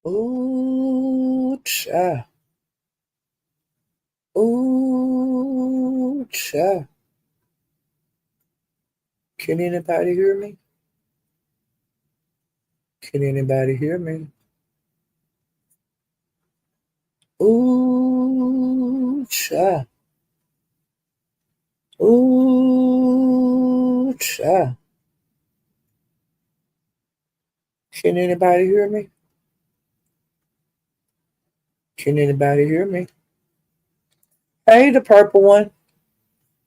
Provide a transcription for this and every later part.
Ooh, cha. Ooh, cha. Can anybody hear me? Can anybody hear me? Ooh, cha. Ooh, cha. Can anybody hear me? Can anybody hear me? Hey, the purple one.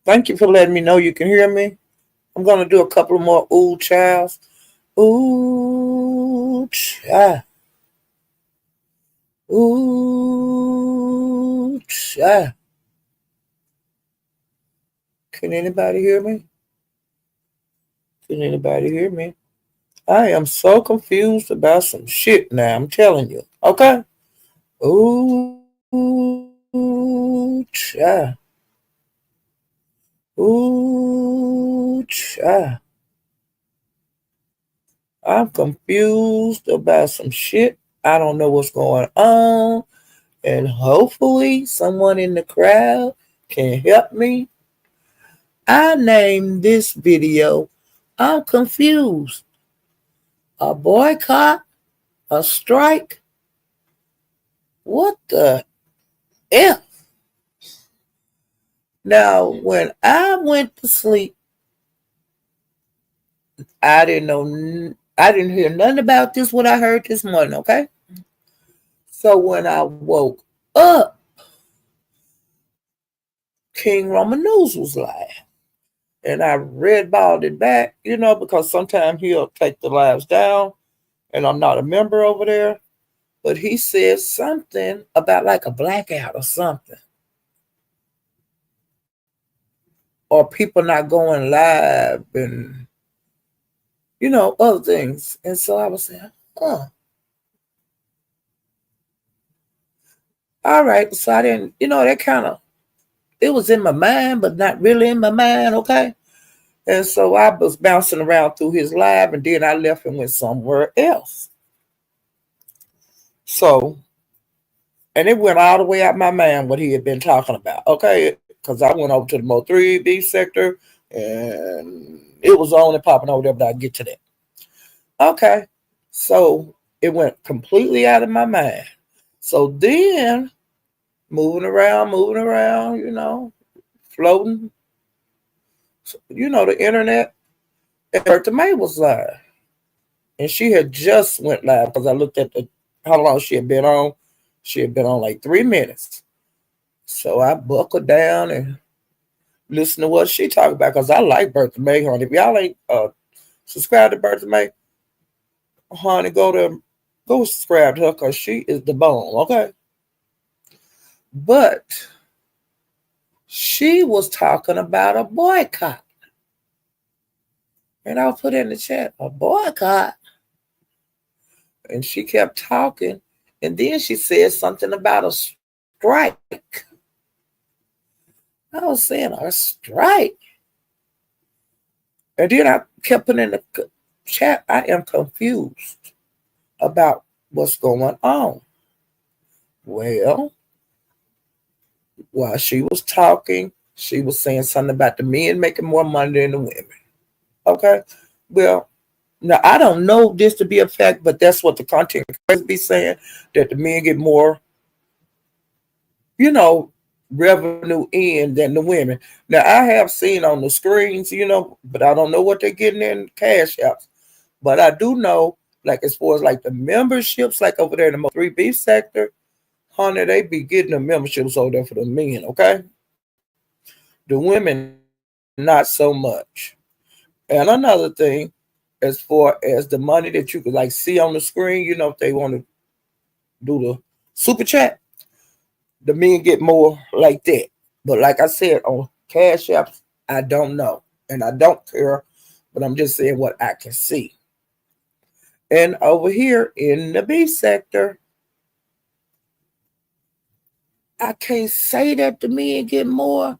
Thank you for letting me know you can hear me. I'm going to do a couple more ooh, chows. Ooh, cha. Ooh, cha. Can anybody hear me? Can anybody hear me? I am so confused about some shit now. I'm telling you. Okay? Ooh, cha. Ooh, cha. I'm confused about some shit. I don't know what's going on. And hopefully, someone in the crowd can help me. I named this video I'm confused. A boycott? A strike? What the F? Now, when I went to sleep, I didn't know, I didn't hear nothing about this, what I heard this morning, okay? So when I woke up, King Roman News was live. And I red balled it back, because sometimes he'll take the lives down, and I'm not a member over there. But he said something about like a blackout or something, or people not going live and, other things. And so I was saying, huh. All right. So I didn't, that kind of, it was in my mind, but not really in my mind. Okay. And so I was bouncing around through his live, and then I left and went somewhere else. So, and it went all the way out my mind what he had been talking about. Okay. Because I went over to the Mo 3B sector, and it was only popping over there, but I'll get to that. Okay. So it went completely out of my mind. So then moving around, floating, the internet. And Bertha May was live. And she had just went live because I looked at how long she had been on. She had been on like 3 minutes. So I buckled down and listened to what she talked about because I like Bertha May, honey. If y'all ain't subscribed to Bertha May, honey, go subscribe to her because she is the bone, okay? But she was talking about a boycott. And I'll put in the chat, a boycott. And she kept talking. And then she said something about a strike. I was saying, a strike. And then I kept putting in the chat, I am confused about what's going on. Well, while she was talking, she was saying something about the men making more money than the women. Okay? Well, now I don't know this to be a fact, but that's what the content creators be saying, that the men get more, you know, revenue in than the women. Now I have seen on the screens, but I don't know what they're getting in cash apps. But I do know, like as far as like the memberships, like over there in the Mo 3B sector, honey, they be getting the memberships over there for the men, okay? The women, not so much. And another thing, as far as the money that you could like see on the screen, if they want to do the super chat, the men get more like that. But like I said, on cash apps, I don't know. And I don't care, but I'm just saying what I can see. And over here in the B sector, I can't say that the men get more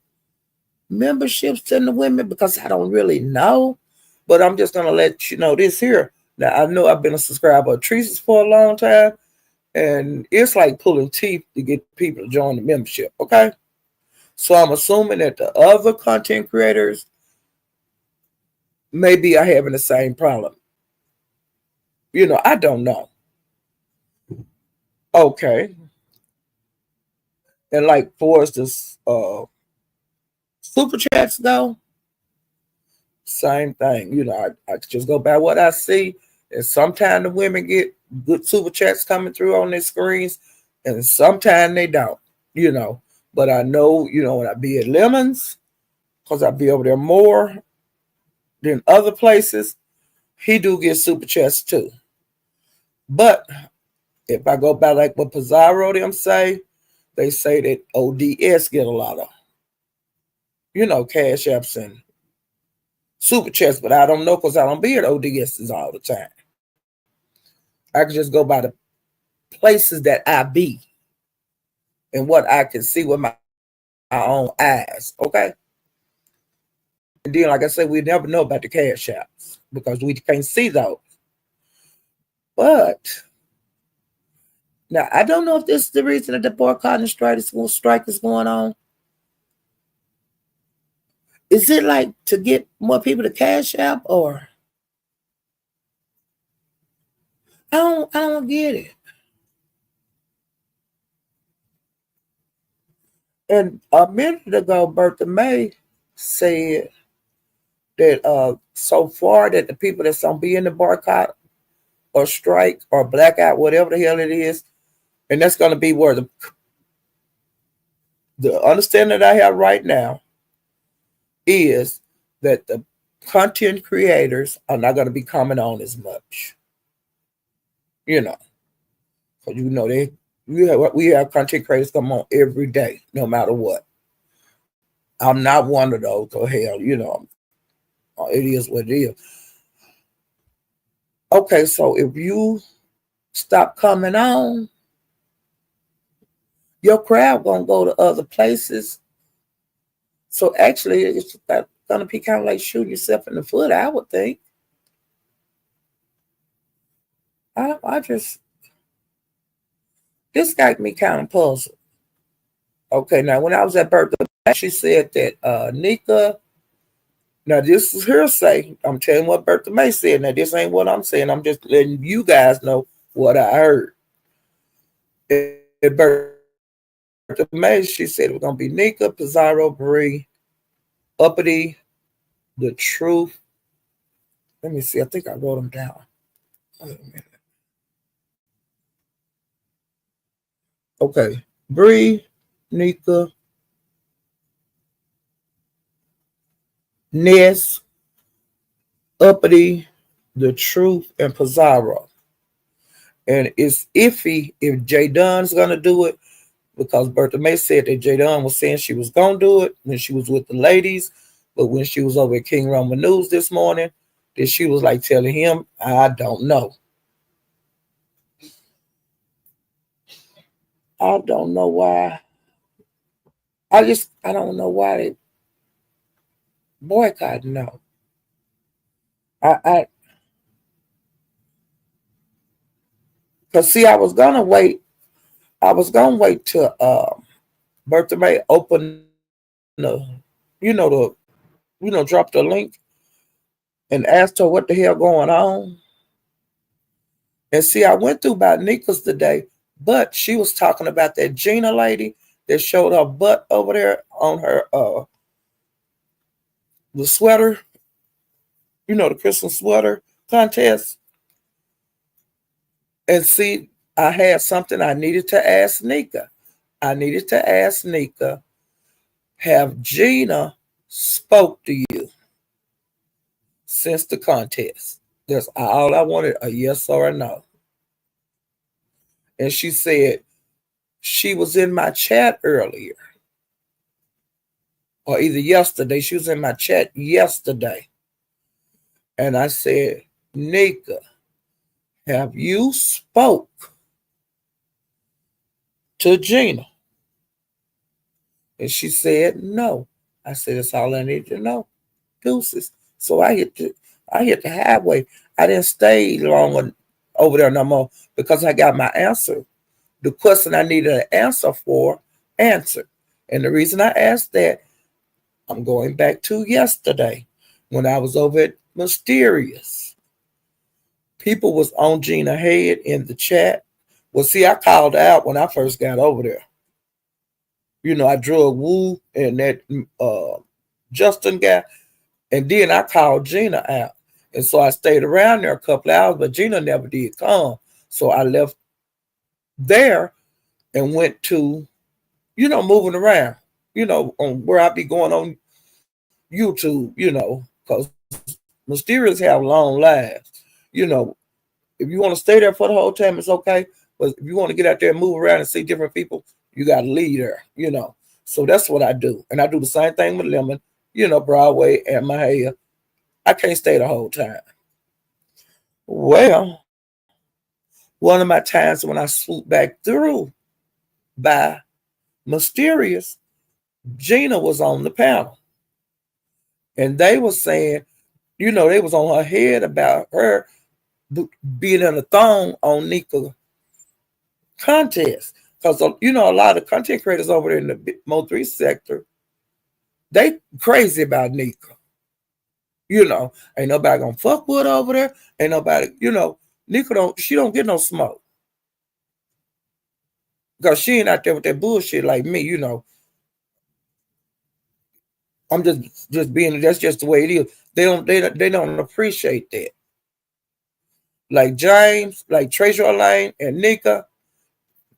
memberships than the women because I don't really know. But I'm just gonna let you know this here. Now I know I've been a subscriber of Teresa's for a long time, And it's like pulling teeth to get people to join the membership, okay? So I'm assuming that the other content creators maybe are having the same problem. I don't know. Okay. And like for us this super chats go, same thing. I just go by what I see. And sometimes the women get good super chats coming through on their screens, and sometimes they don't, you know. But I know, when I be at Lemons, because I be over there more than other places, he do get super chats too. But if I go by like what Pizarro them say, they say that ODS get a lot of, cash apps and super chats, but I don't know because I don't be at ODSs all the time. I can just go by the places that I be and what I can see with my own eyes, okay? And then, like I said, we never know about the cash apps because we can't see those. But now, I don't know if this is the reason that the boycott and strike is going on. Is it like to get more people to cash app, or I don't get it. And a minute ago, Bertha May said that so far that the people that's gonna be in the boycott or strike or blackout, whatever the hell it is, and that's gonna be where the understanding that I have right now is that the content creators are not gonna be coming on as much. Because we have content creators come on every day, no matter what. I'm not one of those. So hell, it is what it is. Okay, so if you stop coming on, your crowd gonna go to other places. So actually, it's gonna be kind of like shooting yourself in the foot, I would think. I just this got me kind of puzzled. Okay, now when I was at Berkeley, she said that Nika. Now this is hearsay. I'm telling what Bertha May said. Now this ain't what I'm saying. I'm just letting you guys know what I heard. At Bertha May, she said it was gonna be Nika, Pizarro, Bree, Uppity, The Truth. Let me see. I think I wrote them down. Wait a minute. Okay, Bree, Nika, Ness, Uppity, The Truth, and Pizarro. And it's iffy if J Dunn's gonna do it because Bertha May said that J Dunn was saying she was gonna do it when she was with the ladies, but when she was over at King Roman News this morning, then she was like telling him, I don't know. I don't know why. I don't know why they boycott. No. I Cause see, I was gonna wait till Bertha May open the you know the drop the link and asked her what the hell going on. And see, I went through about Nika's today, but she was talking about that Gina lady that showed her butt over there on her the sweater, the Christmas sweater contest. And see, I had something I needed to ask Nika. I needed to ask Nika, have Gina spoke to you since the contest? That's all I wanted, a yes or a no. And she said she was in my chat earlier, or either yesterday. She was in my chat yesterday. And I said, Nika, have you spoke to Gina? And she said no. I said, that's all I need to know. Deuces. So I hit the highway. I didn't stay long over there no more because I got my answer. the question I needed an answer for answered. And the reason I asked that, I'm going back to yesterday when I was over at Mysterious. People was on Gina head in the chat. Well, see, I called out when I first got over there. I drug Woo and that Justin guy, and then I called Gina out. And so I stayed around there a couple of hours, but Gina never did come. So I left there and went to, moving around, on where I be going on YouTube, because Mysterious have long lives. If you want to stay there for the whole time, it's okay. But if you want to get out there and move around and see different people, you got to leave there. So that's what I do. And I do the same thing with Lemon, Broadway and my hair. I can't stay the whole time. Well, one of my times when I swooped back through by Mysterious, Gina was on the panel. And they were saying, they was on her head about her being in a thong on Nika contest. Because, a lot of content creators over there in the Mo3 sector, they crazy about Nika. Ain't nobody gonna fuck with her over there. Ain't nobody, Nika she don't get no smoke. Because she ain't out there with that bullshit like me, I'm just being, that's just the way it is. They don't appreciate that. Like James, like Treasure Lane and Nika,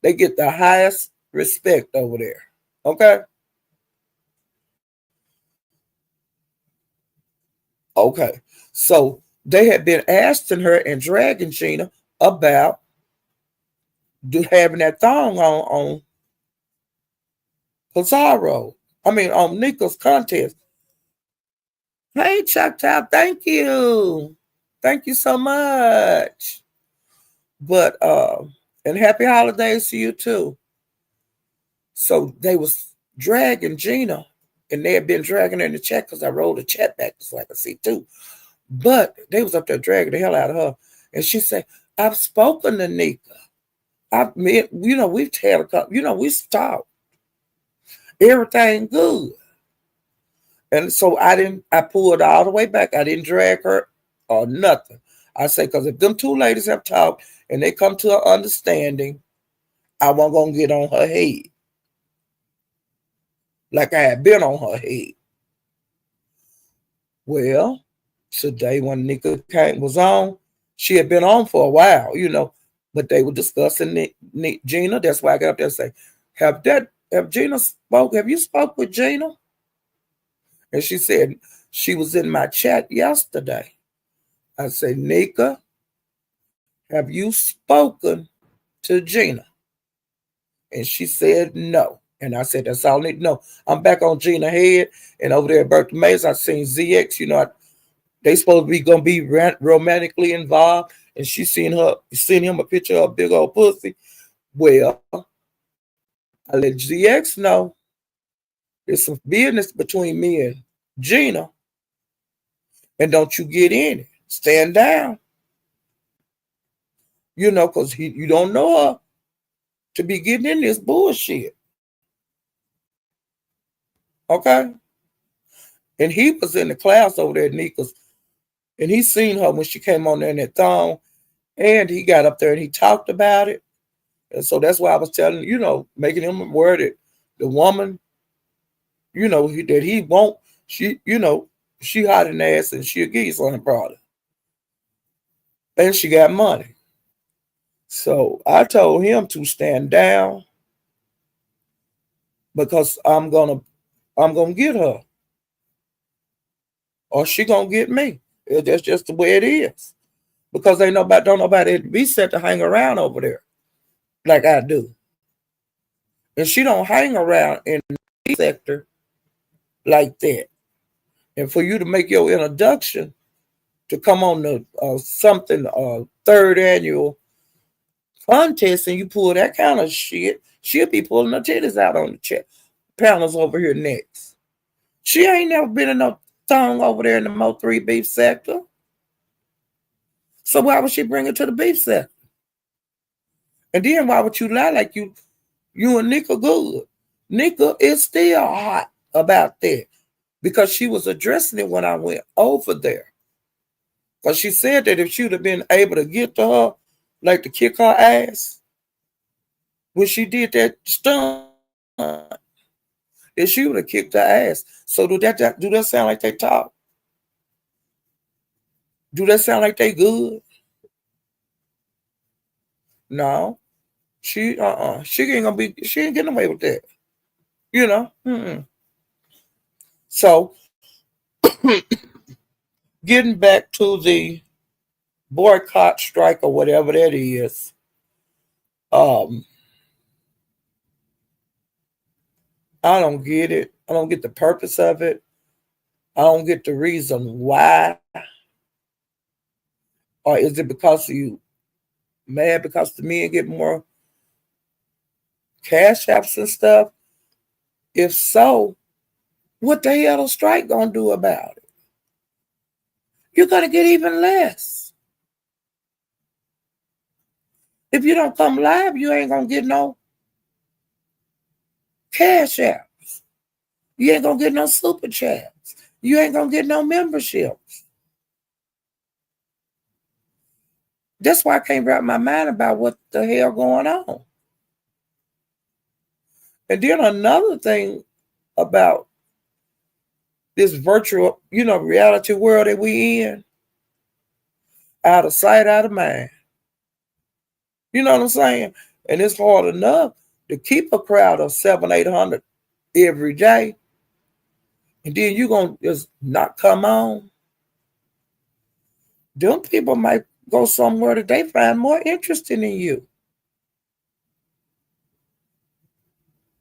they get the highest respect over there. Okay? Okay. So they had been asking her and dragging Gina about having that thong on Pizarro. On Nika's contest. Hey, Chop Chop, thank you. Thank you so much. But and happy holidays to you too. So they was dragging Gina, and they had been dragging her in the chat because I rolled the chat back so I could see too. But they was up there dragging the hell out of her. And she said, I've spoken to Nika. We've had a couple, we stopped. Everything good. And so I pulled all the way back. I didn't drag her or nothing. I say, because if them two ladies have talked and they come to an understanding, I wasn't going to get on her head. Like I had been on her head. Well, today when Nika was on, she had been on for a while, but they were discussing Gina. That's why I got up there and say, have Gina spoke? Have you spoke with Gina? And she said, she was in my chat yesterday. I said, Nika, have you spoken to Gina? And she said no. And I said, that's all I need to know. I'm back on Gina head, and over there at Bertha Mays, I seen ZX, they supposed to be gonna be romantically involved, and she seen him a picture of a big old pussy. Well, I let ZX know there's some business between me and Gina, and don't you get in it. Stand down. Because you don't know her to be getting in this bullshit. Okay? And he was in the class over there at Nika's, and he seen her when she came on there in that thong, and he got up there and he talked about it. And so that's why I was telling, making him aware that the woman, that he won't, she hot in the ass and she'll give you something probably. And she got money. So I told him to stand down because I'm gonna get her. Or she gonna get me. That's just the way it is. Because don't nobody be set to hang around over there like I do. And she don't hang around in the sector like that. And for you to make your introduction to come on the third annual contest and you pull that kind of shit, she'll be pulling her titties out on the chat panels over here next. She ain't never been in no thong over there in the Mo3 beef sector. So why would she bring it to the beef sector? And then why would you lie like you and Nika good? Nika is still hot about that because she was addressing it when I went over there. Because she said that if she would have been able to get to her, like to kick her ass when she did that stunt, if she would have kicked her ass. So do that sound like they talk? Do that sound like they good? No. She ain't getting away with that. You know? Mm-mm. So getting back to the boycott strike or whatever that is, um, I don't get it. I don't get the purpose of it. I don't get the reason why. Or is it because you mad because the men get more cash apps and stuff? If so, what the hell the strike gonna do about it? You're gonna get even less. If you don't come live, you ain't gonna get no cash apps. You ain't gonna get no super chats. You ain't gonna get no memberships. That's why I can't wrap my mind about what the hell going on. And then another thing about this virtual, reality world that we in, out of sight, out of mind. You know what I'm saying? And it's hard enough to keep a crowd of 700, 800 every day. And then you gonna just not come on. Them people might go somewhere that they find more interesting in you.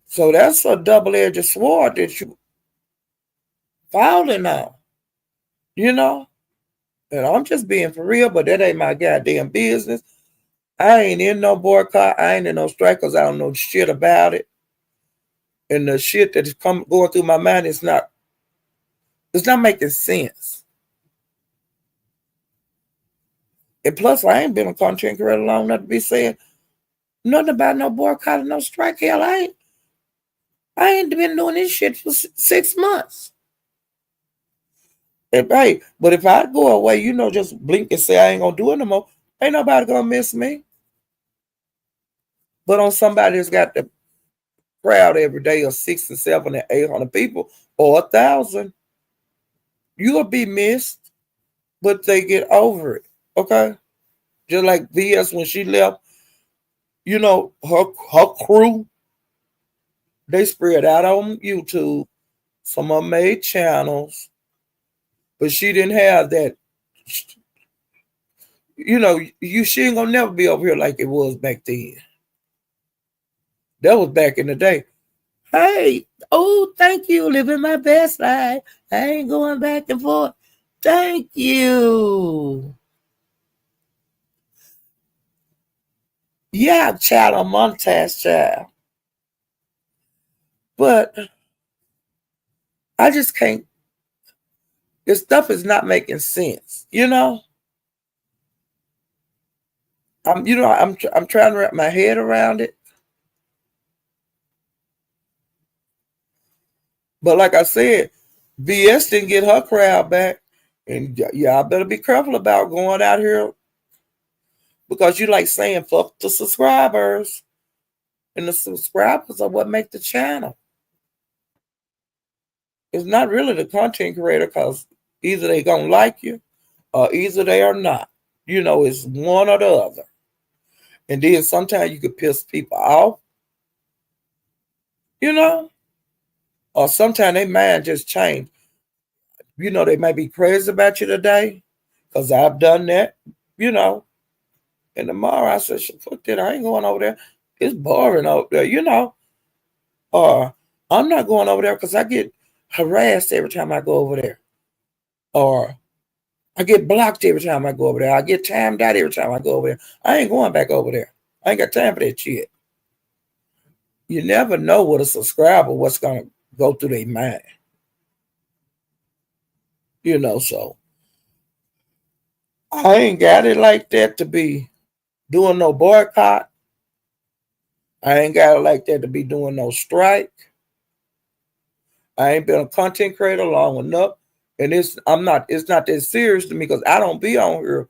So that's a double-edged sword that you falling on, you know? And I'm just being for real, but that ain't my goddamn business. I ain't in no boycott. I ain't in no strike because I don't know shit about it. And the shit that is going through my mind it's not making sense. And plus, I ain't been a content creator long enough to be saying nothing about no boycott and no strike. Hell, I ain't been doing this shit for 6 months. But if I go away, just blink and say I ain't gonna do it no more, ain't nobody gonna miss me. But on somebody that's got the crowd every day of 6 and 7 and 800 people or 1,000, you'll be missed, but they get over it. Okay? Just like VS when she left, her crew, they spread out on YouTube. Some of them made channels, but she didn't have that. She ain't gonna never be over here like it was back then. That was back in the day. Hey, oh, thank you, living my best life. I ain't going back and forth. Thank you. Yeah, child, a montage child. But I just can't. This stuff is not making sense. I'm trying to wrap my head around it. But like I said, BS didn't get her crowd back, and y'all better be careful about going out here because you like saying fuck the subscribers, and the subscribers are what make the channel. It's not really the content creator because either they gonna like you or either they are not. It's one or the other. And then sometimes you could piss people off, you know, or sometimes they mind just change. They might be crazy about you today because I've done that, you know. And tomorrow I said, fuck that, I ain't going over there. It's boring over there. Or I'm not going over there because I get harassed every time I go over there. Or I get blocked every time I go over there. I get timed out every time I go over there. I ain't going back over there. I ain't got time for that shit. You never know what a subscriber, what's going to go through their mind. So I ain't got it like that to be doing no boycott. I ain't got it like that to be doing no strike. I ain't been a content creator long enough. And it's not that serious to me because I don't be on here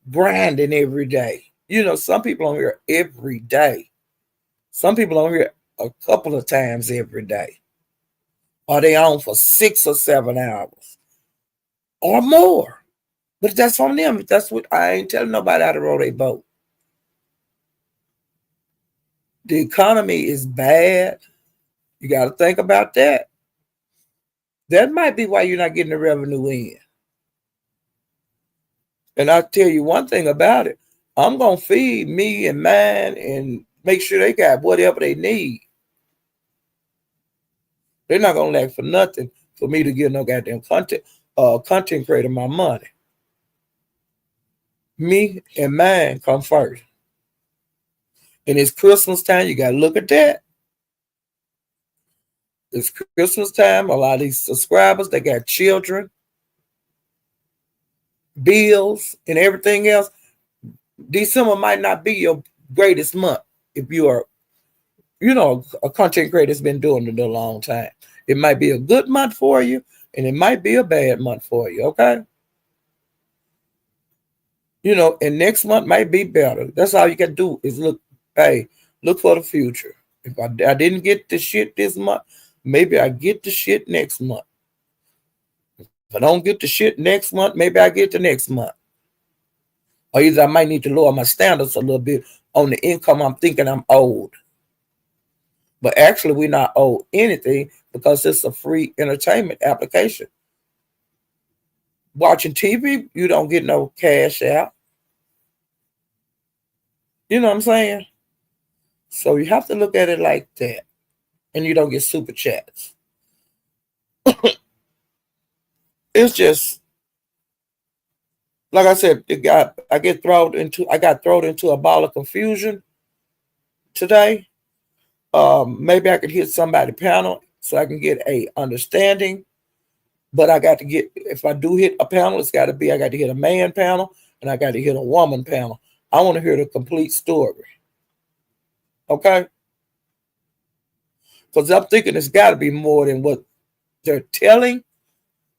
grinding every day. You know, some people on here every day. Some people on here a couple of times every day. Or they on for 6 or 7 hours or more. But that's on them. That's what I ain't telling nobody how to roll their boat. The economy is bad. You got to think about that. That might be why you're not getting the revenue in. And I'll tell you one thing about it. I'm going to feed me and mine and make sure they got whatever they need. They're not going to lack for nothing for me to give no goddamn content creator my money. Me and mine come first. And it's Christmas time. You got to look at that. It's Christmas time. A lot of these subscribers, they got children, bills, and everything else. December might not be your greatest month if you are, a content creator that's been doing it a long time. It might be a good month for you, and it might be a bad month for you, okay? And next month might be better. That's all you can do is look for the future. If I didn't get the shit this month, maybe I get the shit next month. If I don't get the shit next month, maybe I get the next month. Or either I might need to lower my standards a little bit on the income I'm thinking I'm owed. But actually, we're not owed anything because it's a free entertainment application. Watching TV, you don't get no cash out. You know what I'm saying? So you have to look at it like that. And you don't get super chats. It's just, like I said, I got thrown into a ball of confusion today. Maybe I could hit somebody panel so I can get a understanding. But I got to if I do hit a panel, I got to hit a man panel and I got to hit a woman panel. I want to hear the complete story. Okay? Because I'm thinking it's got to be more than what they're telling.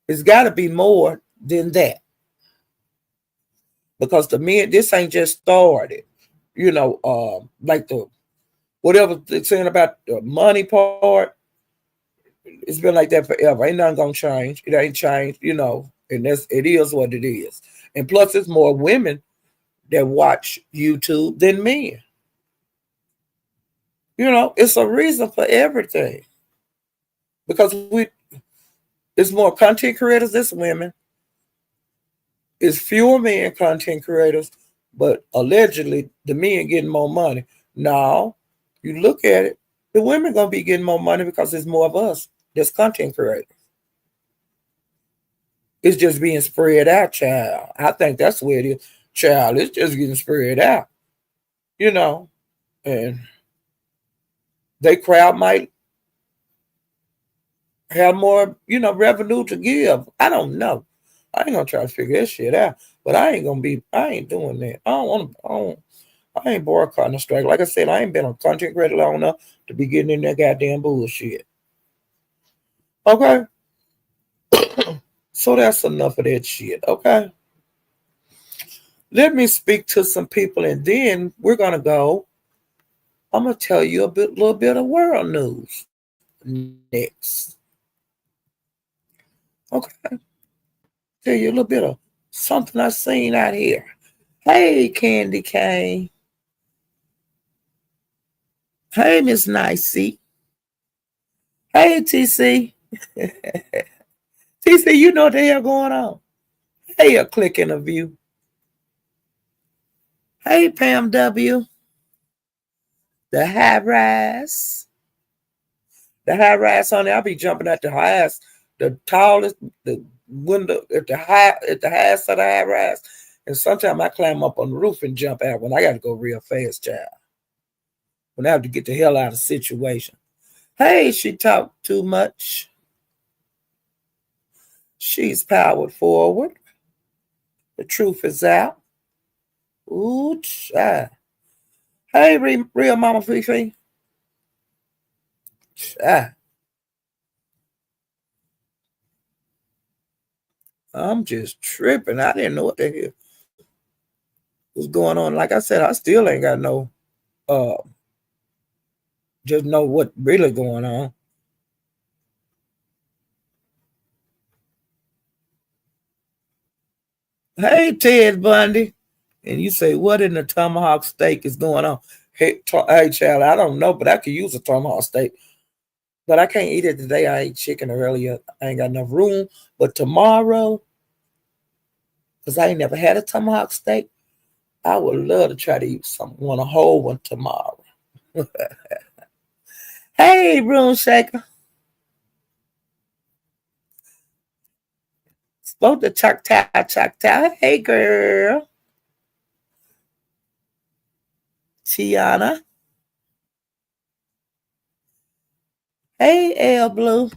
It's got to be more than that. Because to me, this ain't just started. Like whatever they're saying about the money part, it's been like that forever. Ain't nothing gonna change. It ain't changed, and it is what it is. And plus, it's more women that watch YouTube than men. It's a reason for everything. Because it's more content creators than women. It's fewer men content creators, but allegedly the men getting more money. Now, you look at it, the women gonna be getting more money because there's more of us that's content creators. It's just being spread out, child. I think that's where it is. Child, it's just getting spread out. And they crowd might have more, revenue to give. I don't know. I ain't gonna try to figure that shit out. But I ain't doing that. I ain't boycotting a strike. Like I said, I ain't been on content creator long enough to be getting in that goddamn bullshit. Okay? So that's enough of that shit, okay? Let me speak to some people and then we're gonna go. I'm gonna tell you little bit of world news next. Okay. Tell you a little bit of something I seen out here. Hey, Candy Cane. Hey, Miss Nicey. Hey, TC. TC, you know what the hell going on. Hey, a click in a view. Hey, Pam W. The high rise. The high rise, honey, I'll be jumping at the highest, the tallest, the window at the highest of the high rise. And sometimes I climb up on the roof and jump out when I got to go real fast, child. When I have to get the hell out of the situation. Hey, she talked too much. She's powered forward. The truth is out. Ooh, child. Hey, real Mama Fifi. Ah, I'm just tripping. I didn't know what the hell was going on. Like I said, I still ain't got no uh just know what really going on. Hey Ted Bundy. And you say, what in the tomahawk steak is going on? Hey child, I don't know, but I could use a tomahawk steak. But I can't eat it today. I ate chicken earlier. I ain't got enough room. But tomorrow, because I ain't never had a tomahawk steak, I would love to try to eat one, a whole one tomorrow. Hey, Broom Shaker. Spoke to Choctaw, Choctaw. Hey, girl. Tiana. Hey, L Blue.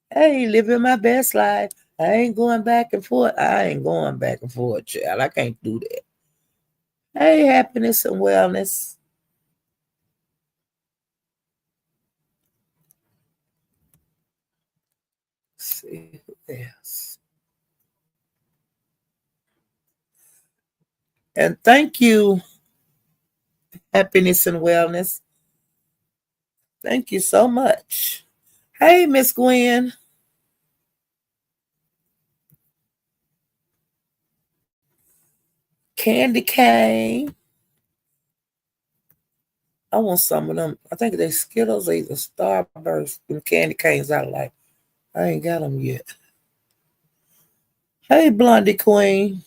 Hey, living my best life. I ain't going back and forth. I ain't going back and forth, child. I can't do that. Hey, happiness and wellness. Let's see who else. And thank you, happiness and wellness. Thank you so much. Hey, Miss Gwen. Candy cane. I want some of them. I think they Skittles or either Starburst. Them candy canes I like. I ain't got them yet. Hey, Blondie Queen.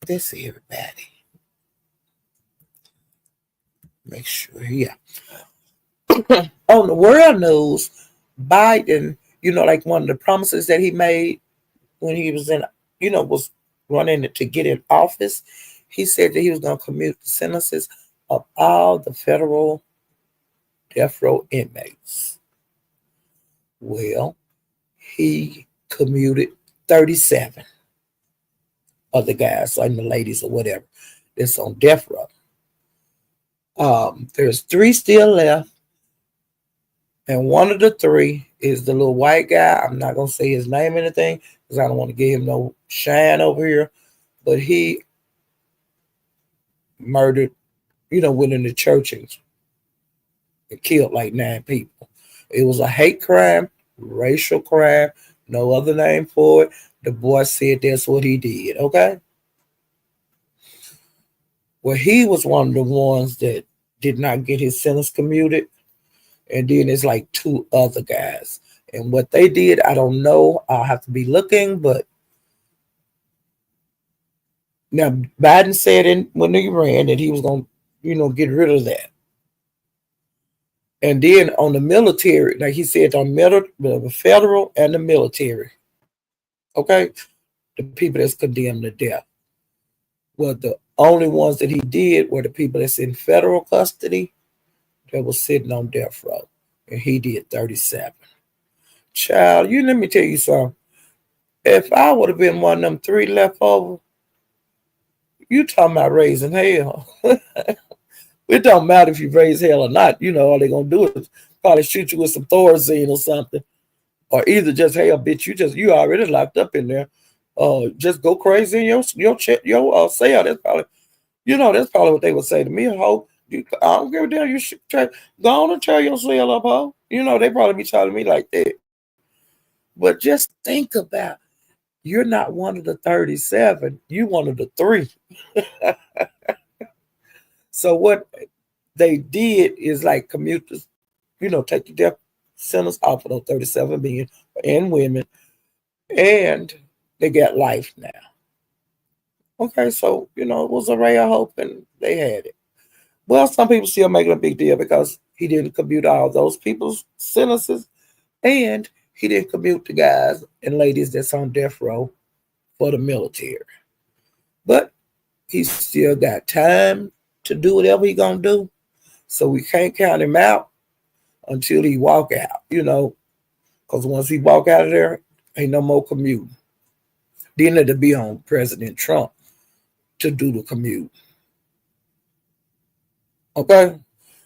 This everybody. Make sure, yeah. On the world news, Biden, like one of the promises that he made when he was was running to get in office, he said that he was going to commute the sentences of all the federal death row inmates. Well, he commuted 37 of the guys and the ladies or whatever that's on death row. There's 3 still left, and one of the 3 is the little white guy. I'm not gonna say his name or anything because I don't want to give him no shine over here. But he murdered, went in the church and killed like 9 people. It was a hate crime, racial crime, no other name for it. The boy said that's what he did. Okay. Well, he was one of the ones that did not get his sentence commuted. And then it's like 2 other guys. And what they did, I don't know. I'll have to be looking. But now Biden said when he ran that he was going to, get rid of that. And then on the military, like he said, on the federal and the military, okay, the people that's condemned to death. Well, the only ones that he did were the people that's in federal custody that was sitting on death row. And he did 37. Child, let me tell you something. If I would have been one of them 3 left over, you talking about raising hell. It don't matter if you raise hell or not. All they gonna do is probably shoot you with some Thorazine or something. Or either just, hey, bitch, you already locked up in there. Just go crazy in your cell. That's probably what they would say to me. Ho, I don't give a damn. You should go on and tear your cell up, ho. They probably be telling me like that. But just think about, you're not one of the 37. You one of the 3. So what they did is like commuters, take the death sentence off of those 37 men and women, and they got life now. Okay, so it was a ray of hope, and they had it. Well, some people still making a big deal because he didn't commute all those people's sentences, and he didn't commute the guys and ladies that's on death row for the military. But he still got time to do whatever he gonna do. So we can't count him out until he walk out, because once he walk out of there, ain't no more commuting. Then it'll be on President Trump to do the commute. Okay?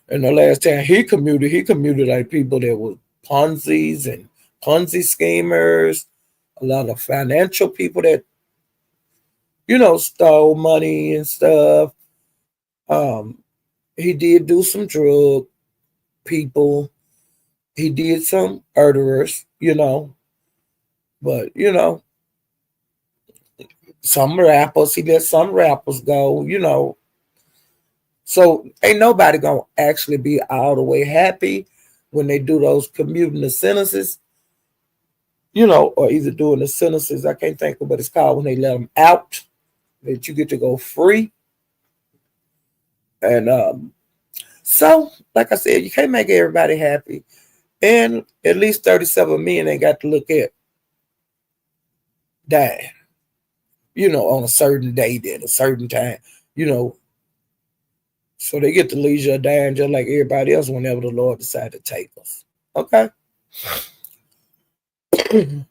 And the last time he commuted like people that were Ponzi's and Ponzi schemers, a lot of financial people that, stole money and stuff. Um, he did do some drug people. He did some murderers, but some rappers, he let some rappers go. So ain't nobody gonna actually be all the way happy when they do those commuting the sentences, or either doing the sentences. I can't think of what it's called when they let them out, that you get to go free. And so, like I said, you can't make everybody happy. And at least 37 men ain't got to look at dying, on a certain date at a certain time. So they get the leisure of dying just like everybody else whenever the Lord decide to take us. Okay?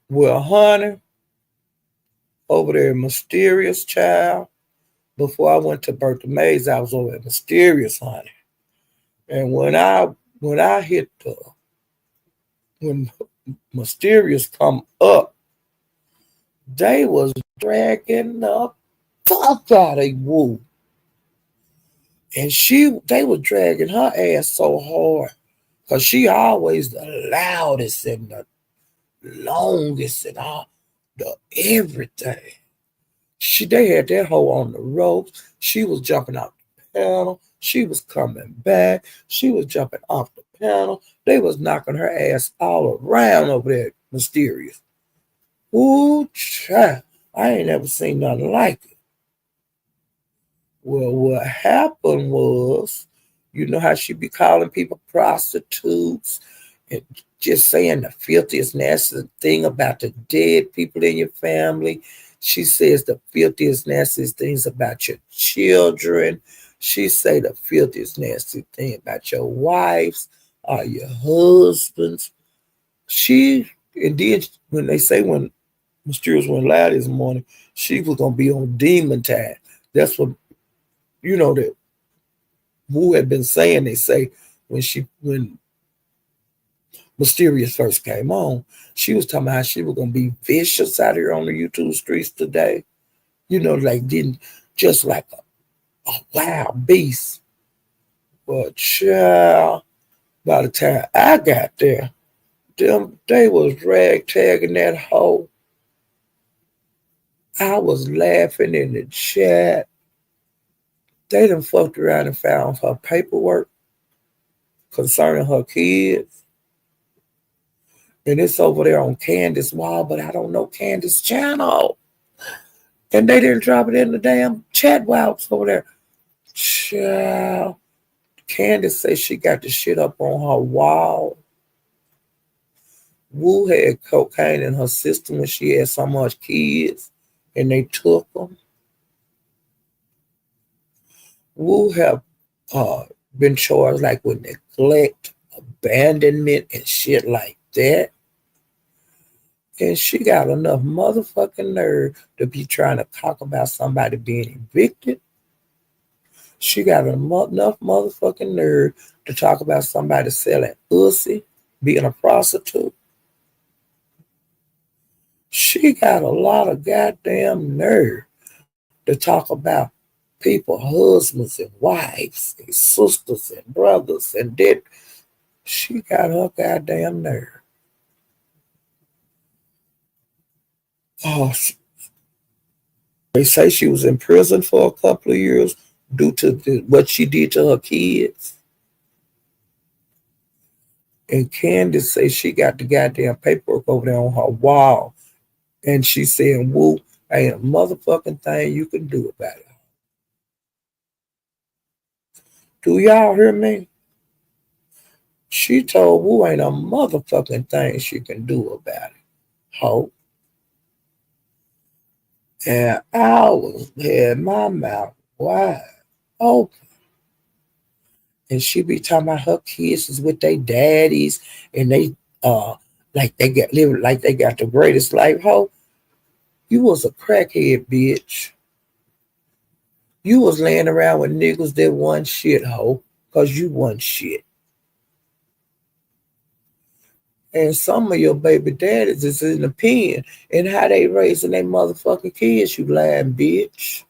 Well, honey, over there, Mysterious Child. Before I went to Bertha Mays, I was over at Mysterious, honey. And when I hit when Mysterious come up, they was dragging the fuck out of Woo. And they was dragging her ass so hard. Cause she always the loudest and the longest and all the everything. They had that hoe on the ropes. She was jumping out the panel. She was coming back. She was jumping off the panel. They was knocking her ass all around over there, Mysterious. Ooh, child. I ain't never seen nothing like it. Well, what happened was, you know how she be calling people prostitutes and just saying the filthiest, nastiest thing about the dead people in your family. She says the filthiest, nastiest things about your children. She say the filthiest, nasty thing about your wives or your husbands. And then when Mysterious went live this morning, she was gonna be on demon time. That's what that Wu had been saying. They say when Mysterious first came on, she was talking about how she was gonna be vicious out here on the YouTube streets today. Like didn't just like a wild beast. But child, by the time I got there, they was ragtagging that hoe. I was laughing in the chat. They done fucked around and found her paperwork concerning her kids. And it's over there on Candace's wall, but I don't know Candace's channel. And they didn't drop it in the damn chat box over there. Child. Candace says she got the shit up on her wall. Wu had cocaine in her system when she had so much kids, and they took them. Wu have been charged like with neglect, abandonment, and shit like that. And she got enough motherfucking nerve to be trying to talk about somebody being evicted. She got enough motherfucking nerve to talk about somebody selling pussy, being a prostitute. She got a lot of goddamn nerve to talk about people, husbands and wives and sisters and brothers and that. She got her goddamn nerve. Oh, they say she was in prison for a couple of years due to what she did to her kids. And Candace say she got the goddamn paperwork over there on her wall. And she saying, Woo, ain't a motherfucking thing you can do about it. Do y'all hear me? She told Woo ain't a motherfucking thing she can do about it. Ho. And I had my mouth wide open. And she be talking about her kids is with their daddies and they like they got living like they got the greatest life. Ho, you was a crackhead, bitch. You was laying around with niggas that wasn't shit, hoe, because you wasn't shit. And some of your baby daddies is in the pen and how they raising their motherfucking kids, you lying bitch.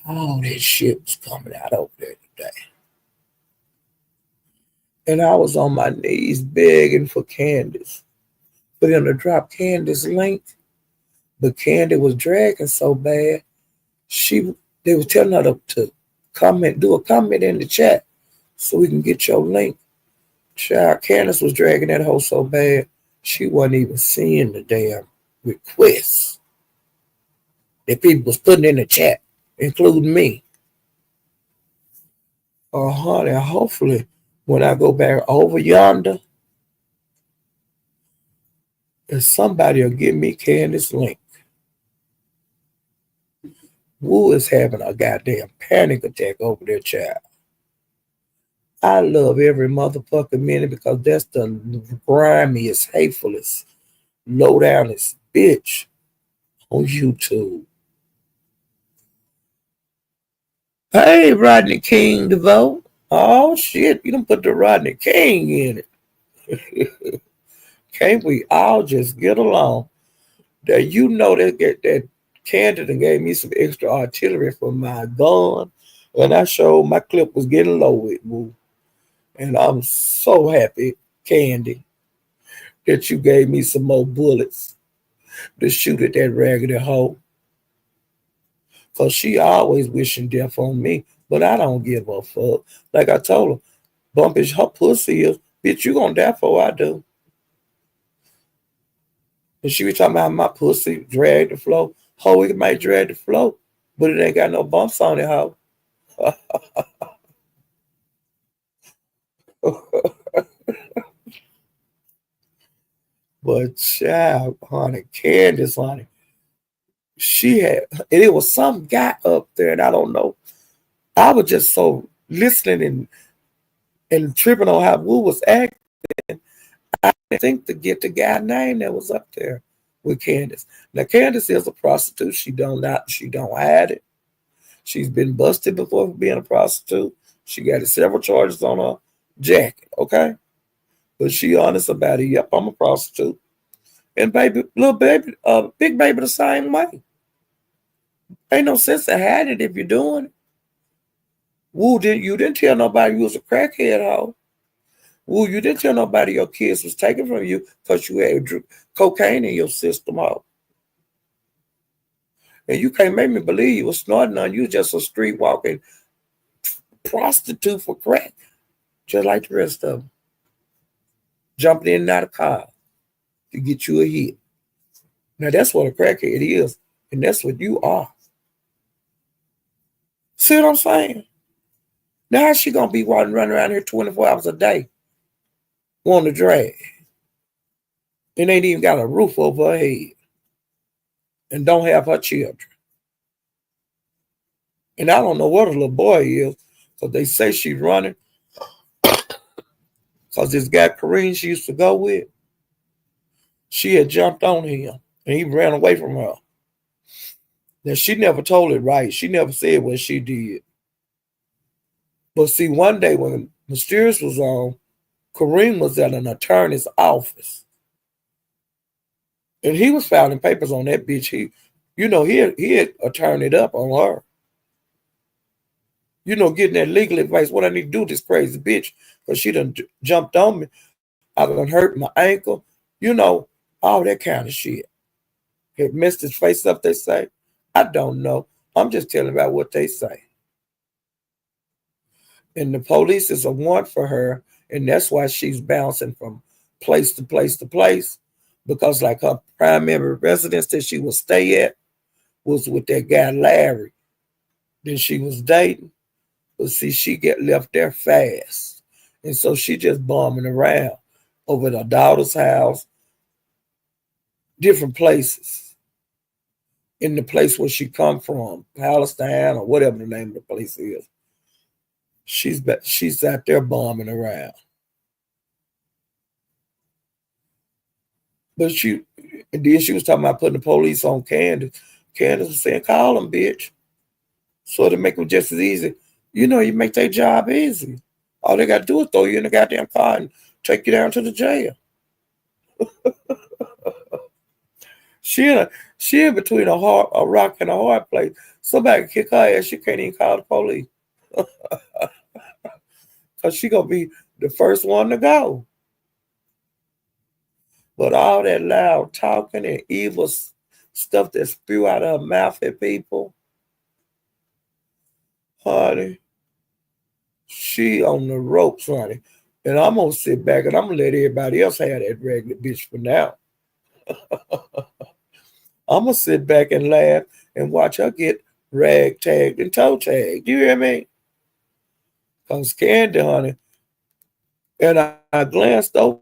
All that shit was coming out over there today. And I was on my knees begging for Candace, for them to drop Candace link. But Candy was dragging so bad, they was telling her to comment, do a comment in the chat so we can get your link. Child, Candace was dragging that hoe so bad, she wasn't even seeing the damn requests that people was putting in the chat, including me. Oh, honey, hopefully when I go back over yonder, that somebody will give me Candace link. Woo is having a goddamn panic attack over there, child. I love every motherfucking minute because that's the grimiest, hatefulest, low downest bitch on YouTube. Hey, Rodney King DeVoe. Oh shit, you done put the Rodney King in it. Can't we all just get along? That you know that candidate gave me some extra artillery for my gun, and I showed my clip was getting low with Woo. And I'm so happy, Candy, that you gave me some more bullets to shoot at that raggedy hoe. Cause she always wishing death on me, but I don't give a fuck. Like I told her, bumpish her pussy is, bitch, you gonna die for I do. And she was talking about my pussy drag the flow. Hoe, it might drag the flow, but it ain't got no bumps on it, hoe. But child, honey, Candace, honey, she had, and it was some guy up there, and I don't know. I was just so listening and tripping on how Woo was acting. I didn't think to get the guy name that was up there with Candace. Now Candace is a prostitute. She don't hide it. She's been busted before for being a prostitute. She got several charges on her jacket, okay? But she honest about it. Yep, I'm a prostitute. And baby, little baby, big baby the same way. Ain't no sense in hiding it if you're doing it. Woo, you didn't tell nobody you was a crackhead, hoe. Woo, you didn't tell nobody your kids was taken from you because you had cocaine in your system, hoe. And you can't make me believe you was snorting on you just a street walking prostitute for crack, just like the rest of them. Jumping in and out of cars to get you a hit. Now that's what a crackhead is, and that's what you are. See what I'm saying? Now how's she gonna be running around here 24 hours a day, wanting to drag, and ain't even got a roof over her head, and don't have her children? And I don't know what a little boy is, because they say she's running, because this guy Kareem she used to go with, she had jumped on him, and he ran away from her. Now she never told it right. She never said what she did. But see, one day when Mysterious was on, Kareem was at an attorney's office. And he was filing papers on that bitch. He had attorneyed up on her. Getting that legal advice. What I need to do with this crazy bitch. Because she done jumped on me. I done hurt my ankle. All that kind of shit. Had messed his face up, they say. I don't know. I'm just telling about what they say. And the police is a warrant for her, and that's why she's bouncing from place to place to place, because like her primary residence that she would stay at was with that guy Larry that she was dating. But see, she get left there fast, and so she just bombing around over at her daughter's house, different places. In the place where she come from, Palestine or whatever the name of the place is. She's out there bombing around. But and then she was talking about putting the police on Candace. Candace was saying, call them, bitch. So to make them just as easy, you make their job easy. All they got to do is throw you in the goddamn car and take you down to the jail. She in, a, she in between a rock and a hard place. Somebody can kick her ass, she can't even call the police. Because she going to be the first one to go. But all that loud talking and evil stuff that spew out of her mouth at people, honey, she on the ropes, honey. And I'm going to sit back and I'm going to let everybody else have that regular bitch for now. I'm going to sit back and laugh and watch her get rag tagged and toe tagged. You hear me? Because Candy, honey, and I glanced over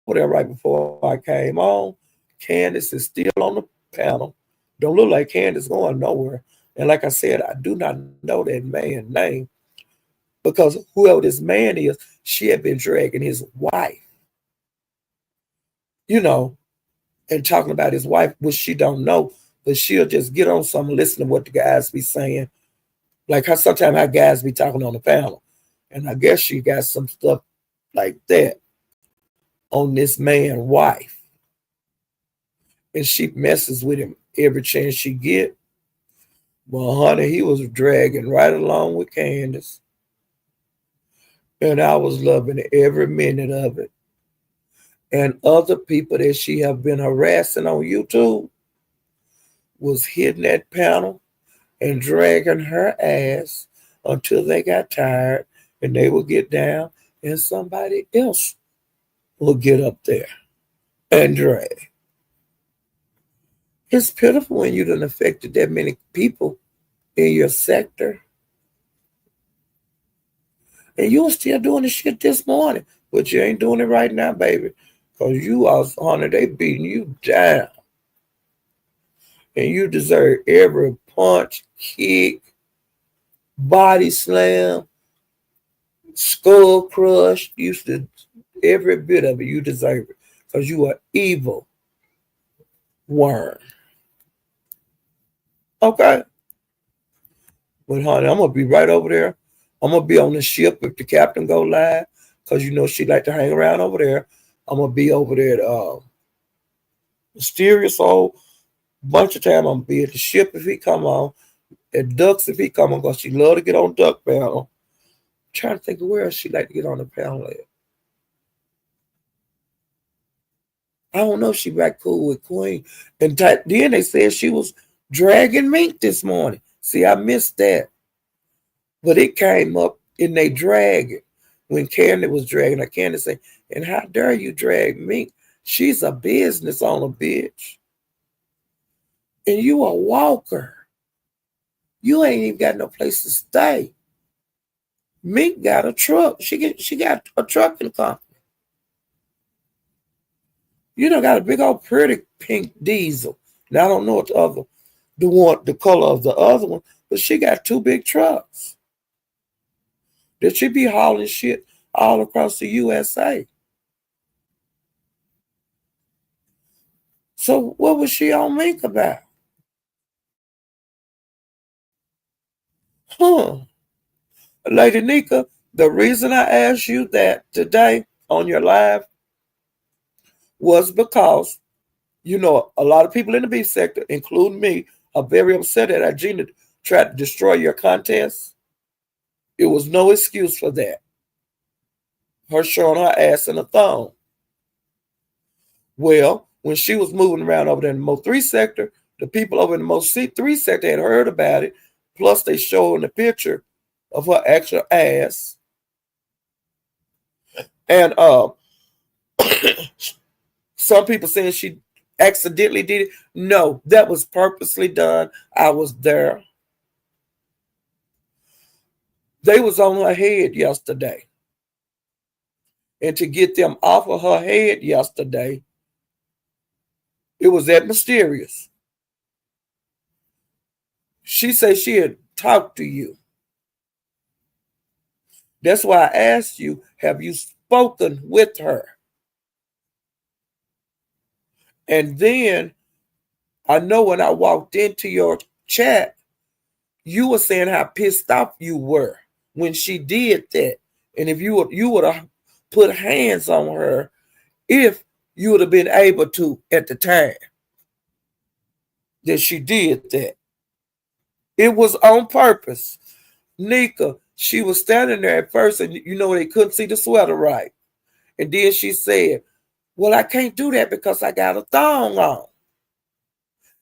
there right before I came on. Candace is still on the panel. Don't look like Candace going nowhere. And like I said, I do not know that man's name because whoever this man is, she had been dragging his wife, you know, and talking about his wife, which she don't know, but she'll just get on something and listen to what the guys be saying. Like how sometimes our guys be talking on the panel. And I guess she got some stuff like that on this man's wife. And she messes with him every chance she get. Well, honey, he was dragging right along with Candace. And I was loving every minute of it. And other people that she have been harassing on YouTube was hitting that panel and dragging her ass until they got tired and they would get down and somebody else will get up there and drag. It's pitiful when you done affected that many people in your sector. And you were still doing the shit this morning, but you ain't doing it right now, baby. Because you are, honey, they beating you down. And you deserve every punch, kick, body slam, skull crush. Every bit of it, you deserve it. Because you are evil worm. Okay? But honey, I'm going to be right over there. I'm going to be on the ship if the captain go live. Because she like to hang around over there. I'm going to be over there at Mysterious Old bunch of time. I'm going to be at the ship if he come on. At Ducks if he come on. Because she love to get on Duck panel. I'm trying to think of where else she like to get on the panel at. I don't know if she right cool with Queen. And then they said she was dragging Mink this morning. See, I missed that. But it came up in they drag it. When Candy was dragging her, Candy said, and how dare you drag Mink? She's a business owner, bitch. And you a walker. You ain't even got no place to stay. Mink got a truck. She got a trucking company. You done got a big old pretty pink diesel. Now I don't know what the color of the other one, but she got two big trucks. That she be hauling shit all across the USA. So what was she on Mink about? Huh. Lady Nika, the reason I asked you that today on your live was because, a lot of people in the beef sector, including me, are very upset that Gina tried to destroy your contest. It was no excuse for that. Her showing her ass in a thong. Well, when she was moving around over there in the Mo 3 sector, the people over in the Mo 3 sector had heard about it. Plus, they showed the picture of her actual ass. And some people saying she accidentally did it. No, that was purposely done. I was there. They was on her head yesterday. And to get them off of her head yesterday, it was that mysterious. She said she had talked to you. That's why I asked you, have you spoken with her? And then I know when I walked into your chat, you were saying how pissed off you were when she did that. And if you would have put hands on her, if you would have been able to at the time that she did that. It was on purpose. Nika, she was standing there at first and they couldn't see the sweater right. And then she said, well, I can't do that because I got a thong on.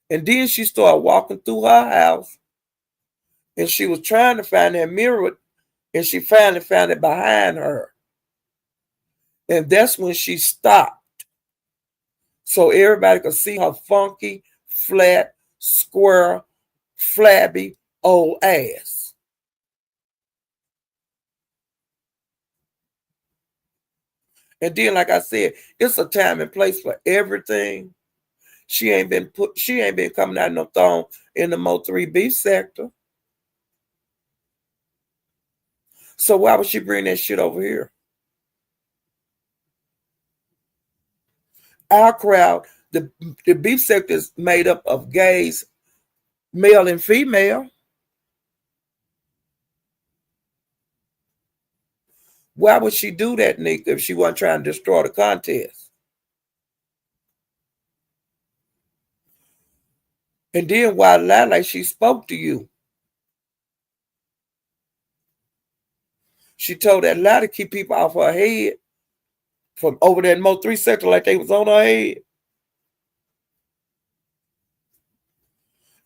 And then she started walking through her house and she was trying to find that mirror and she finally found it behind her. And that's when she stopped. So everybody could see her funky, flat, square, flabby old ass. And then, like I said, it's a time and place for everything. She ain't been coming out no thong in the Mo3B sector. So why would she bring that shit over here? Our crowd, the beef sector is made up of gays, male and female. Why would she do that, Nick, if she wasn't trying to destroy the contest? And then why lie like she spoke to you? She told that lie to keep people off her head from over there in Mo3 sector like they was on her head.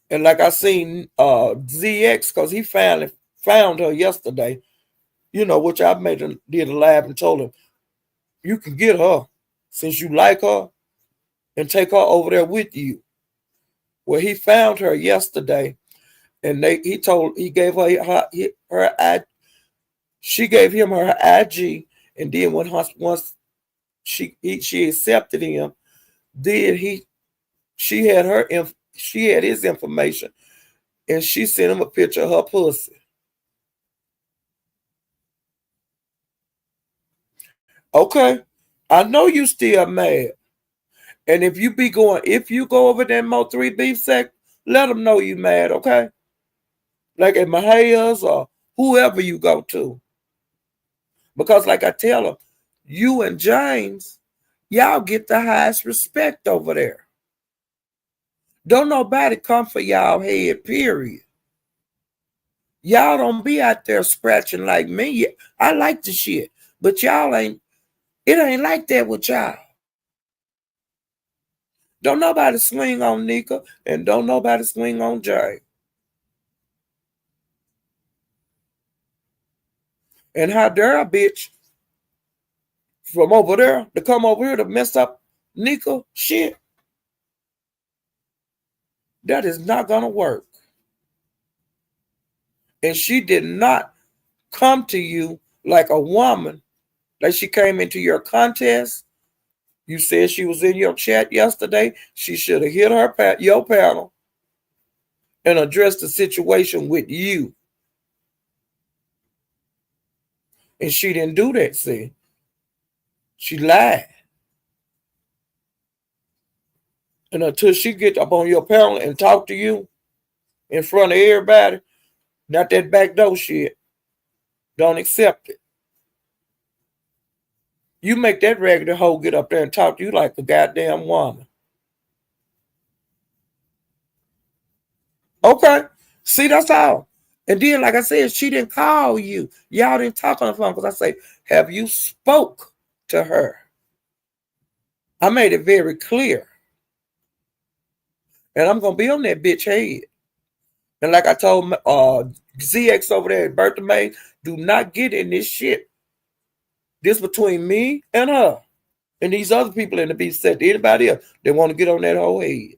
And like I seen ZX, because he finally found her yesterday, which I did a live and told him, you can get her since you like her and take her over there with you. Well, he found her yesterday and he gave her she gave him her IG, and then once she accepted him, then she had his information, and she sent him a picture of her pussy. Okay, I know you still mad, and if you go over that Mo3B sect, let them know you mad. Okay, like at Mahaya's or whoever you go to. Because like I tell them, you and James, y'all get the highest respect over there. Don't nobody come for y'all head, period. Y'all don't be out there scratching like me. I like the shit, but it ain't like that with y'all. Don't nobody swing on Nika, and don't nobody swing on Jay. And how dare a bitch from over there to come over here to mess up Nika shit? That is not gonna work. And she did not come to you like a woman, like she came into your contest. You said she was in your chat yesterday. She should have hit your panel and addressed the situation with you. And she didn't do that, see. She lied. And until she gets up on your panel and talk to you in front of everybody, not that backdoor shit, don't accept it. You make that regular hoe get up there and talk to you like a goddamn woman. Okay. See, that's all. And then, like I said, she didn't call you. Y'all didn't talk on the phone because I say, have you spoke to her? I made it very clear. And I'm going to be on that bitch head. And like I told ZX over there at Bertha May, do not get in this shit. This between me and her. And these other people in the beach said to anybody else, they want to get on that whole head.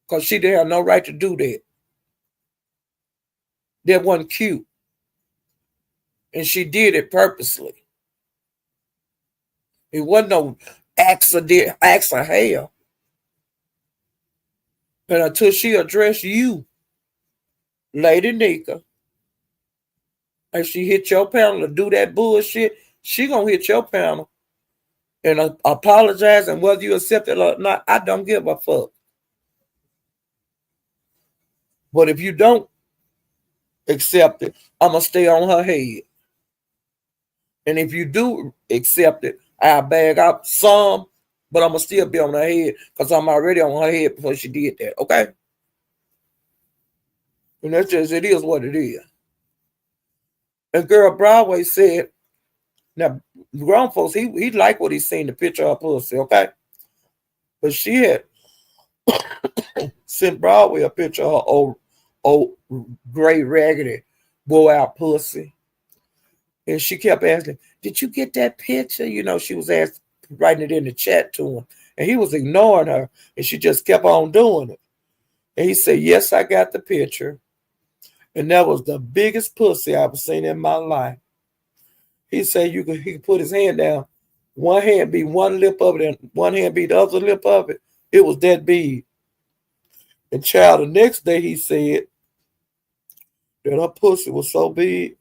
Because she didn't have no right to do that. That wasn't cute. And she did it purposely. It wasn't no acts of hell. And until she addressed you, Lady Nika, and she hit your panel to do that bullshit, she gonna hit your panel and apologize, and whether you accept it or not, I don't give a fuck. But if you don't accept it, I'm going to stay on her head. And if you do accept it, I'll bag out some, but I'm going to still be on her head because I'm already on her head before she did that. Okay? And that's just, it is what it is. And girl Broadway said, now, grown folks, he liked what he seen, the picture of her pussy, okay? But she had sent Broadway a picture of her old gray, raggedy, boy out pussy. And she kept asking, did you get that picture? You know, she was writing it in the chat to him. And he was ignoring her. And she just kept on doing it. And he said, yes, I got the picture. And that was the biggest pussy I've seen in my life. He said he could put his hand down. One hand be one lip of it and one hand be the other lip of it. It was that big. And child, the next day he said that her pussy was so big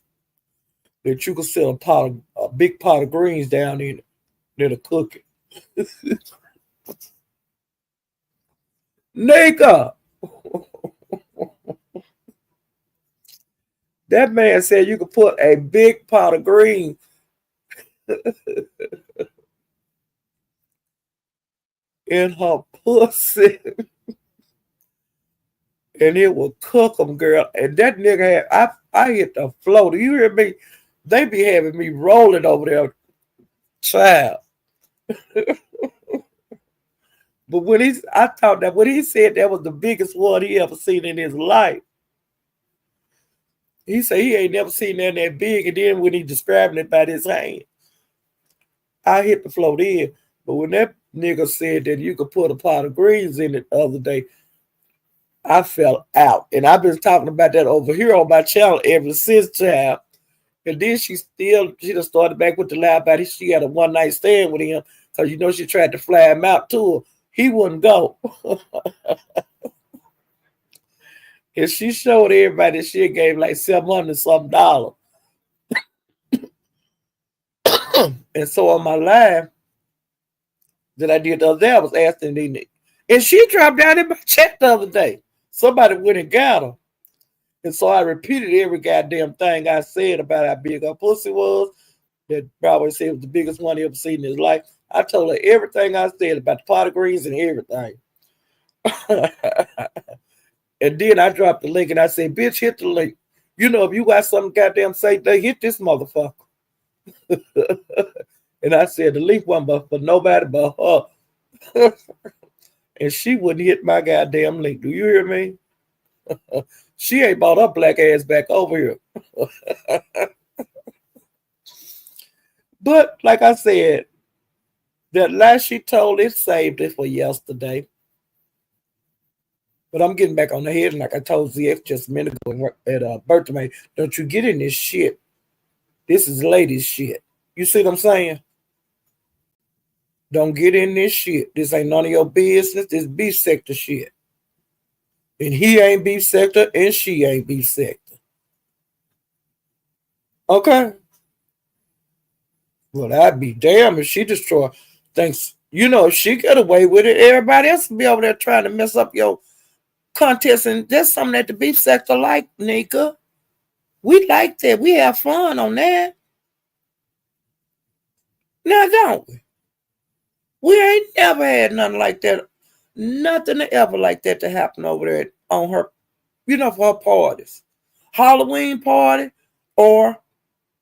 that you could set a big pot of greens down in it. That'll cook it. Nigga! That man said you could put a big pot of greens in her pussy. And it will cook them, girl. And that nigga I hit the floor. Do you hear me? They be having me rolling over there, child. But when he said that was the biggest one he ever seen in his life. He said he ain't never seen that big. And then when he describing it by his hand, I hit the floor then. But when that nigga said that you could put a pot of greens in it the other day, I fell out. And I've been talking about that over here on my channel ever since, child. And then she just started back with the lie about it. She had a one night stand with him because you know she tried to fly him out to her. He wouldn't go. And she showed everybody that she gave like $700 something. And so on my live that I did the other day, I was asking Nene. And she dropped down in my chat the other day. Somebody went and got her. And so I repeated every goddamn thing I said about how big her pussy was. That Broadway said was the biggest one he ever seen in his life. I told her everything I said about the pot of greens and everything. And then I dropped the link and I said, bitch, hit the link. You know, if you got something goddamn say, they hit this motherfucker. And I said the link wasn't for nobody but her. And she wouldn't hit my goddamn link. Do you hear me? She ain't brought her black ass back over here. But like I said, that lie she told, it saved it for yesterday. But I'm getting back on the head, and like I told ZX just a minute ago at birthday, don't you get in this shit. This is ladies shit. You see what I'm saying? Don't get in this shit. This ain't none of your business. This beef sector shit. And he ain't beef sector, and she ain't beef sector. Okay? Well, I'd be damn if she destroy things. You know, if she get away with it, everybody else will be over there trying to mess up your contest. And that's something that the beef sector like, nigga. We like that. We have fun on that. Now, don't we? We ain't never had nothing like that. Nothing ever like that to happen over there on her, you know, for her parties. Halloween party or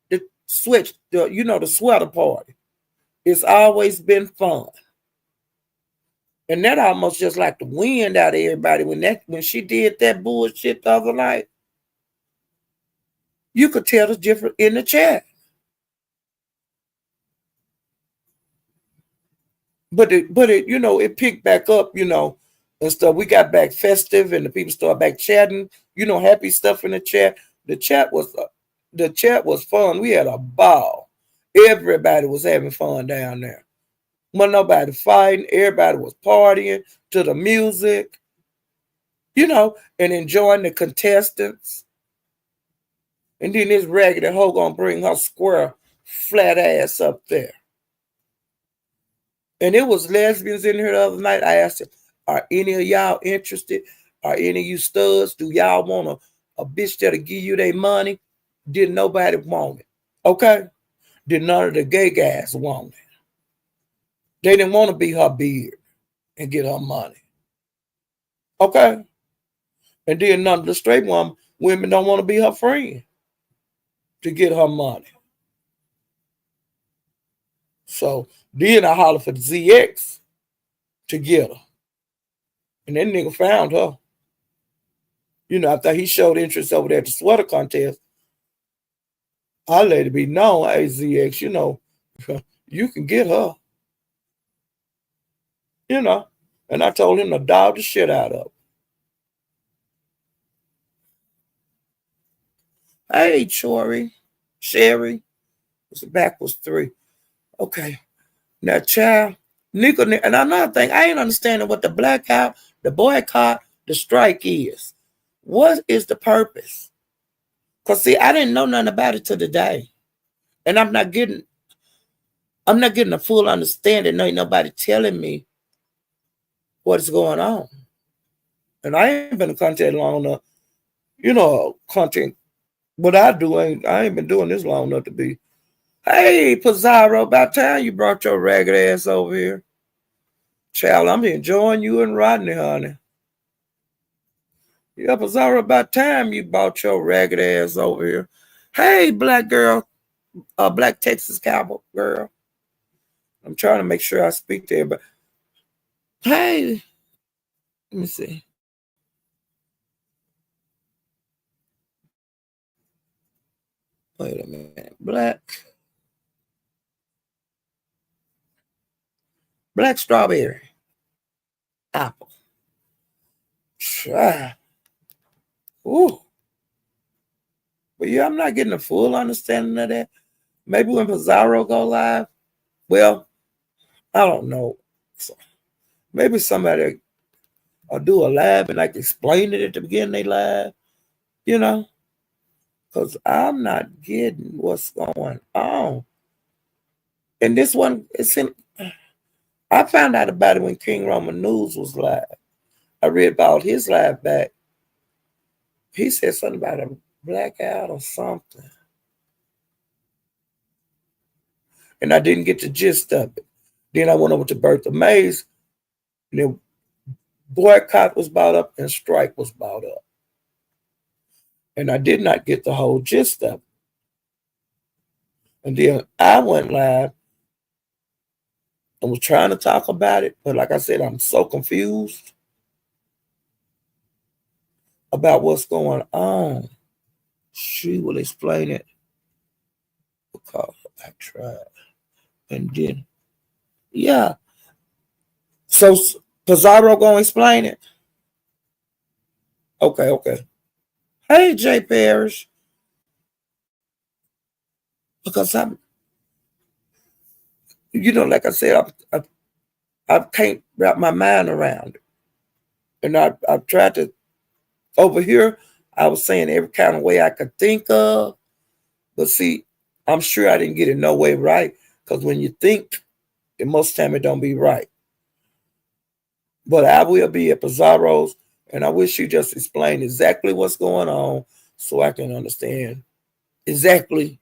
the the sweater party. It's always been fun. And that almost just like the wind out of everybody when she did that bullshit the other night. You could tell the difference in the chat. But it picked back up, and stuff. We got back festive, and the people started back chatting, happy stuff in the chat. The chat was fun. We had a ball. Everybody was having fun down there. Wasn't nobody fighting. Everybody was partying to the music, and enjoying the contestants. And then this raggedy hoe gonna bring her square flat ass up there. And it was lesbians in here the other night. I asked them, are any of y'all interested? Are any of you studs? Do y'all want a bitch that'll give you their money? Didn't nobody want it. Okay? Did none of the gay guys want it. They didn't want to be her beard and get her money. Okay? And then none of the straight women don't want to be her friend to get her money. So then I holler for the ZX to get her. And that nigga found her. You know, after he showed interest over there at the sweater contest, I let it be known, hey, ZX, you know, you can get her. You know, and I told him to dog the shit out of her. Hey, Sherry, it's the back was 3. Okay, now, child, nigga, and another thing, I ain't understanding what the blackout, the boycott, the strike is. What is the purpose? Because, see, I didn't know nothing about it till today. And I'm not getting a full understanding. Ain't nobody telling me what's going on. And I ain't been in content long enough. You know, content, what I do, I ain't been doing this long enough to be. Hey, Pizarro, about time you brought your ragged ass over here. Child, I'm enjoying you and Rodney, honey. Yeah, Pizarro, about time you brought your ragged ass over here. Hey, black girl, black Texas cowboy girl. I'm trying to make sure I speak to everybody. Hey, let me see. Wait a minute. Black strawberry. Apple. Ooh. But yeah, I'm not getting a full understanding of that. Maybe when Pizarro go live, well, I don't know. So maybe somebody will do a live and like explain it at the beginning they live, you know, because I'm not getting what's going on. And this one, I found out about it when King Roman News was live. I read about his live back. He said something about a blackout or something. And I didn't get the gist of it. Then I went over to Bertha Mays, and then boycott was brought up and strike was brought up. And I did not get the whole gist of it. And then I went live and was trying to talk about it. But like I said, I'm so confused about what's going on. She will explain it because I tried. And then, yeah. So Pizarro gonna explain it? Okay. Hey, Jay Parrish. Because I'm, you know, like I said, I can't wrap my mind around it. And I've tried to, over here, I was saying every kind of way I could think of. But see, I'm sure I didn't get it no way right. Because when you think, most of the time it don't be right. But I will be at Pizarro's, and I wish you just explain exactly what's going on so I can understand exactly,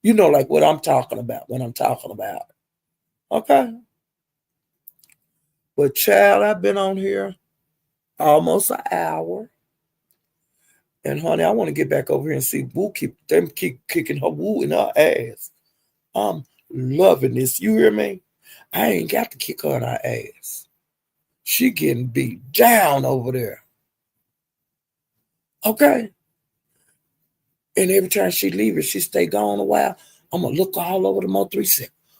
you know, like what I'm talking about when I'm talking about it. Okay? But child, I've been on here almost an hour. And honey, I want to get back over here and see Woo keep kicking her Woo in her ass. I'm loving this. You hear me? I ain't got to kick her in her ass. She getting beat down over there. Okay? And every time she leaves, she stay gone a while. I'm going to look all over the Mo 3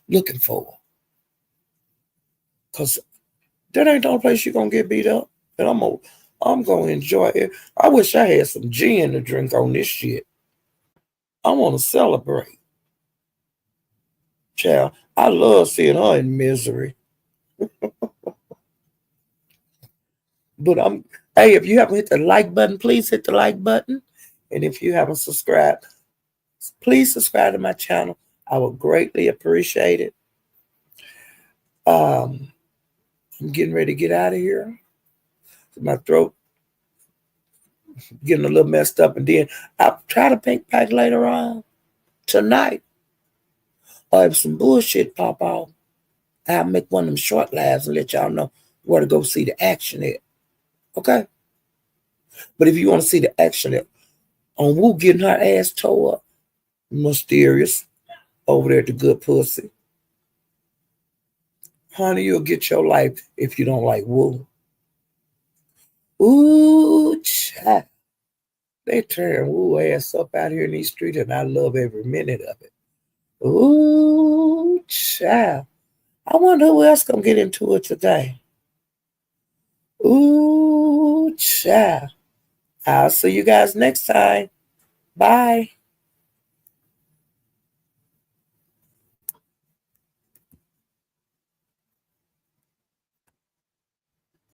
looking for her. Because that ain't the only place she going to get beat up. And I'm going to enjoy it. I wish I had some gin to drink on this shit. I want to celebrate. Child, I love seeing her in misery. But hey, if you haven't hit the like button, please hit the like button. And if you haven't subscribed, please subscribe to my channel. I would greatly appreciate it. I'm getting ready to get out of here. My throat getting a little messed up, and then I'll try to think back later on tonight. Or if some bullshit pop off, I'll make one of them short lives and let y'all know where to go see the action at. Okay? But if you want to see the action at on Woo getting her ass tore up, mysterious over there at the good pussy. Honey, you'll get your life if you don't like Woo. Ooh, child. They tearing Woo ass up out here in these streets, and I love every minute of it. Ooh, child. I wonder who else gonna get into it today. Ooh, child. I'll see you guys next time. Bye.